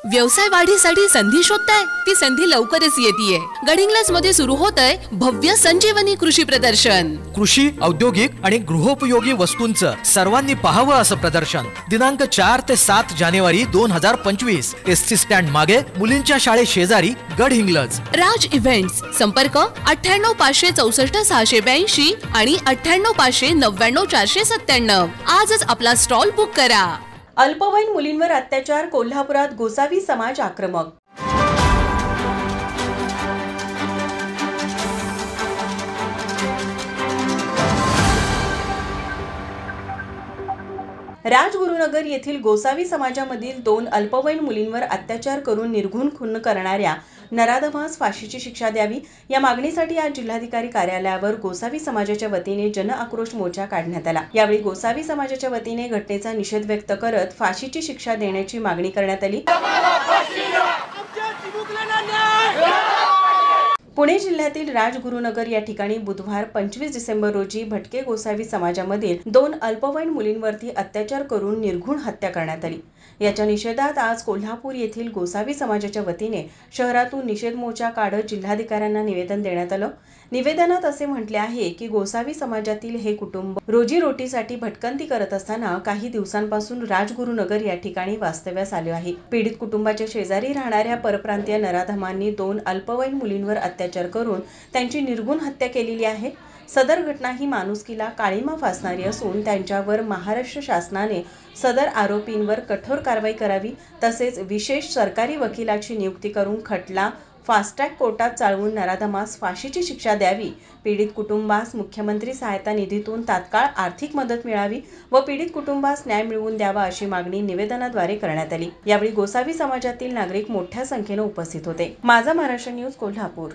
व्यवसाय वाढीसाठी संधी शोधताय? ती संधी लवकरच येतीये. गडिंग्लज मध्ये सुरू होतंय भव्य संजीवनी कृषी प्रदर्शन. कृषी, औद्योगिक आणि गृहोपयोगी वस्तूंचं सर्वांनी पाहावं असं प्रदर्शन दिनांक 4 ते 7 जानेवारी 2025 एसटी स्टँड मागे मुलींच्या शाळे शेजारी गडहिंग्लज. राज इव्हेंट्स. संपर्क 98 564 682 आणि 98 599 497. आजच आपला स्टॉल बुक करा. अल्पवयीन मुलींवर अत्याचार. कोल्हापुरात गोसावी समाज आक्रमक. राजगुरुनगर येथील गोसावी समाजामधील 2 अल्पवयीन मुलींवर अत्याचार करून निर्घृण खून करणाऱ्या नराधमास फाशीची शिक्षा द्यावी या मागणीसाठी आज जिल्हाधिकारी कार्यालयावर गोसावी समाजाच्या वतीने जन आक्रोश मोर्चा काढण्यात आला. यावेळी गोसावी समाजाच्या वतीने घटनेचा निषेध व्यक्त करत फाशीची शिक्षा देण्याची मागणी करण्यात आली. पुणे जिल्ह्यातील राजगुरुनगर या ठिकाणी बुधवार 25 डिसेंबर रोजी भटके गोसावी समाजामधील 2 अल्पवयीन मुलींवरती अत्याचार करून निर्घृण हत्या करण्यात आली. याच्या निषेधात आज कोल्हापूर येथील गोसावी समाजाच्या वतीने शहरातून निषेध मोर्चा काढत जिल्हाधिकाऱ्यांना निवेदन देण्यात आलं. निवेदनात असे म्हटले आहे की गोसावी समाजातील हे कुटुंब रोजीरोटीसाठी भटकंती करत असताना काही दिवसांपासून राजगुरुनगर या ठिकाणी वास्तव्यास आले आहे. पीडित कुटुंबाच्या शेजारी राहणाऱ्या परप्रांतीय नराधमांनी 2 अल्पवयीन मुलींवर अत्याचार करून त्यांची निर्घृण हत्या केलेली आहे. सदर घटना ही माणुसकीला काळीमा फासणारी असून त्यांच्यावर महाराष्ट्र शासनाने सदर आरोपींवर कठोर कारवाई करावी तसेच विशेष सरकारी वकिलाची नियुक्ती करून खटला फास्ट ट्रॅक कोर्टात चालवून नराधमास फाशीची शिक्षा द्यावी. पीडित कुटुंबास मुख्यमंत्री सहायता निधीतून तात्काळ आर्थिक मदत मिळावी व पीडित कुटुंबास न्याय मिळवून द्यावा अशी मागणी निवेदनाद्वारे करण्यात आली. यावेळी गोसावी समाजातील नागरिक मोठ्या संख्येने उपस्थित होते. माझा महाराष्ट्र न्यूज कोल्हापूर.